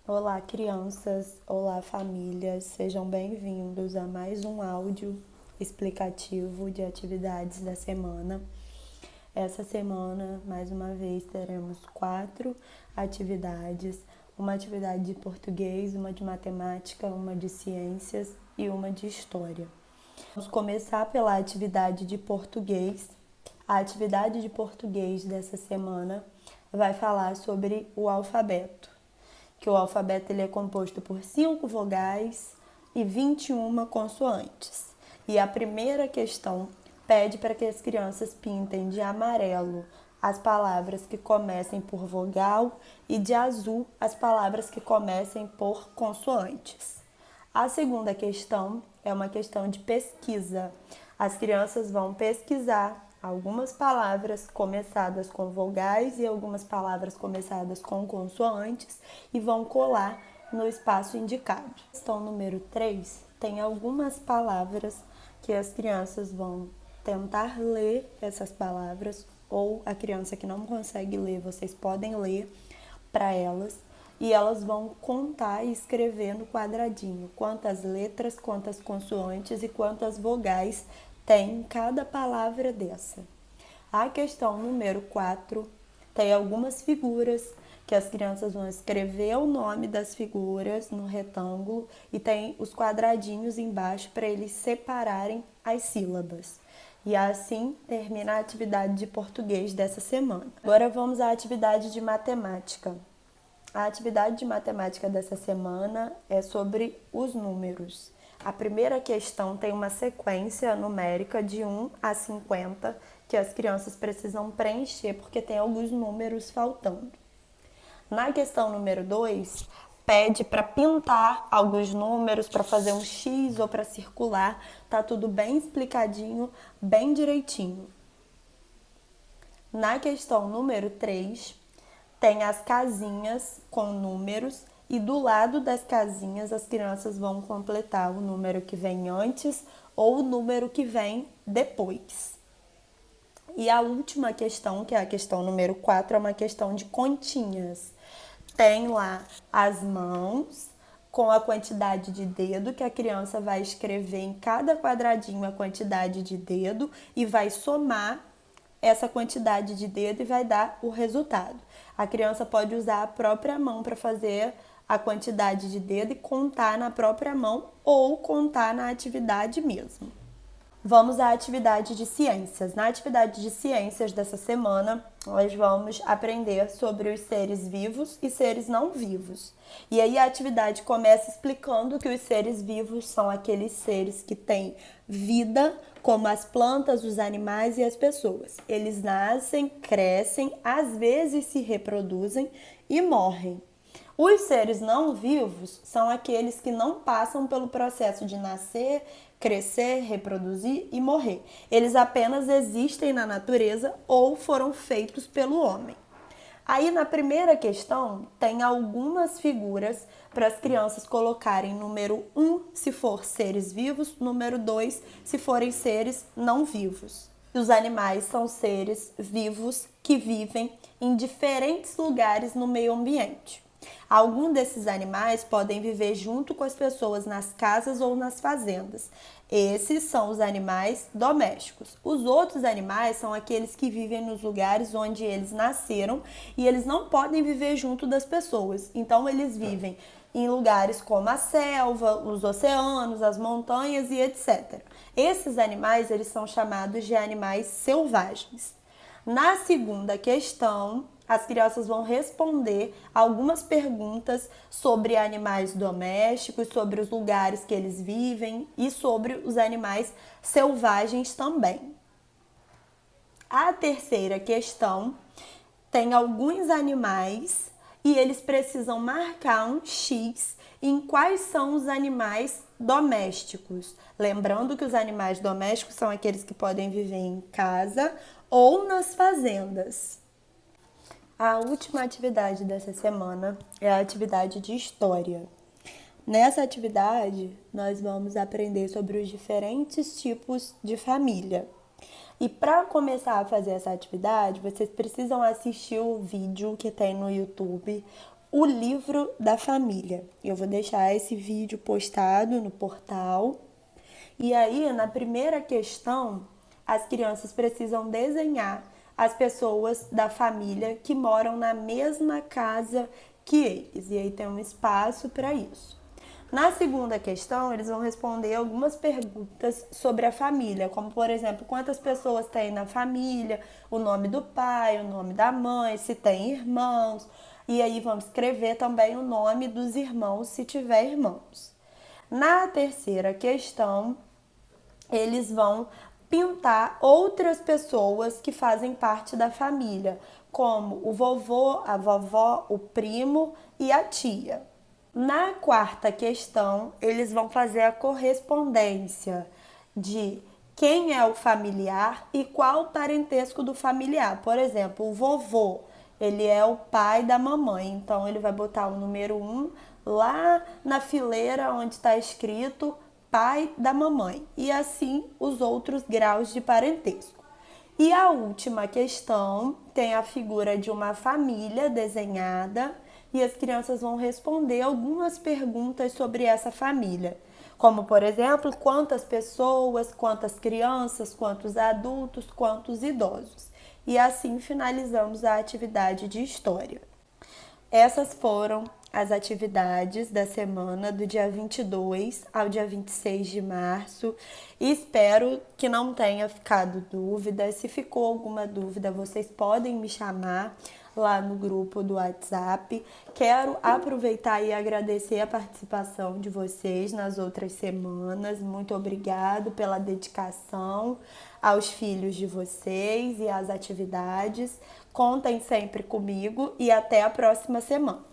Olá, crianças! Olá, famílias! Sejam bem-vindos a mais um áudio explicativo de atividades da semana. Essa semana, mais uma vez, teremos 4 atividades: uma atividade de português, uma de matemática, uma de ciências e uma de história. Vamos começar pela atividade de português. A atividade de português dessa semana vai falar sobre o alfabeto, que o alfabeto ele é composto por 5 vogais e 21 consoantes. E a primeira questão pede para que as crianças pintem de amarelo as palavras que comecem por vogal e de azul as palavras que comecem por consoantes. A segunda questão é uma questão de pesquisa. As crianças vão pesquisar algumas palavras começadas com vogais e algumas palavras começadas com consoantes e vão colar no espaço indicado. Questão número 3 tem algumas palavras que as crianças vão tentar ler essas palavras, ou a criança que não consegue ler, vocês podem ler para elas. E elas vão contar e escrever no quadradinho quantas letras, quantas consoantes e quantas vogais tem em cada palavra dessa. A questão número 4 tem algumas figuras que as crianças vão escrever o nome das figuras no retângulo e tem os quadradinhos embaixo para eles separarem as sílabas. E assim termina a atividade de português dessa semana. Agora vamos à atividade de matemática. A atividade de matemática dessa semana é sobre os números. A primeira questão tem uma sequência numérica de 1 a 50 que as crianças precisam preencher porque tem alguns números faltando. Na questão número 2, pede para pintar alguns números, para fazer um X ou para circular. Tá tudo bem explicadinho, bem direitinho. Na questão número 3, tem as casinhas com números e do lado das casinhas as crianças vão completar o número que vem antes ou o número que vem depois. E a última questão, que é a questão número 4, é uma questão de continhas. Tem lá as mãos com a quantidade de dedo, que a criança vai escrever em cada quadradinho a quantidade de dedo e vai somar essa quantidade de dedo e vai dar o resultado. A criança pode usar a própria mão para fazer a quantidade de dedo e contar na própria mão ou contar na atividade mesmo. Vamos à atividade de ciências. Na atividade de ciências dessa semana, nós vamos aprender sobre os seres vivos e seres não vivos. E aí a atividade começa explicando que os seres vivos são aqueles seres que têm vida, como as plantas, os animais e as pessoas. Eles nascem, crescem, às vezes se reproduzem e morrem. Os seres não vivos são aqueles que não passam pelo processo de nascer, crescer, reproduzir e morrer. Eles apenas existem na natureza ou foram feitos pelo homem. Aí na primeira questão tem algumas figuras para as crianças colocarem número 1 se for seres vivos, número 2 se forem seres não vivos. Os animais são seres vivos que vivem em diferentes lugares no meio ambiente. Alguns desses animais podem viver junto com as pessoas nas casas ou nas fazendas. Esses são os animais domésticos. Os outros animais são aqueles que vivem nos lugares onde eles nasceram e eles não podem viver junto das pessoas. Então eles vivem em lugares como a selva, os oceanos, as montanhas e etc. Esses animais eles são chamados de animais selvagens. Na segunda questão, as crianças vão responder algumas perguntas sobre animais domésticos, sobre os lugares que eles vivem e sobre os animais selvagens também. A terceira questão tem alguns animais e eles precisam marcar um X em quais são os animais domésticos. Lembrando que os animais domésticos são aqueles que podem viver em casa ou nas fazendas. A última atividade dessa semana é a atividade de história. Nessa atividade, nós vamos aprender sobre os diferentes tipos de família. E para começar a fazer essa atividade, vocês precisam assistir o vídeo que tem no YouTube o livro da família. Eu vou deixar esse vídeo postado no portal. E aí, na primeira questão, as crianças precisam desenhar as pessoas da família que moram na mesma casa que eles. E aí tem um espaço para isso. Na segunda questão, eles vão responder algumas perguntas sobre a família, como, por exemplo, quantas pessoas tem na família, o nome do pai, o nome da mãe, se tem irmãos. E aí vamos escrever também o nome dos irmãos, se tiver irmãos. Na terceira questão, eles vão pintar outras pessoas que fazem parte da família, como o vovô, a vovó, o primo e a tia. Na quarta questão, eles vão fazer a correspondência de quem é o familiar e qual o parentesco do familiar. Por exemplo, o vovô, ele é o pai da mamãe, então ele vai botar o número 1 lá na fileira onde está escrito pai da mamãe, e assim os outros graus de parentesco. E a última questão tem a figura de uma família desenhada e as crianças vão responder algumas perguntas sobre essa família. Como, por exemplo, quantas pessoas, quantas crianças, quantos adultos, quantos idosos. E assim finalizamos a atividade de história. Essas foram as atividades da semana do dia 22 ao dia 26 de março. Espero que não tenha ficado dúvida. Se ficou alguma dúvida, vocês podem me chamar lá no grupo do WhatsApp. Quero aproveitar e agradecer a participação de vocês nas outras semanas. Muito obrigado pela dedicação aos filhos de vocês e às atividades. Contem sempre comigo e até a próxima semana.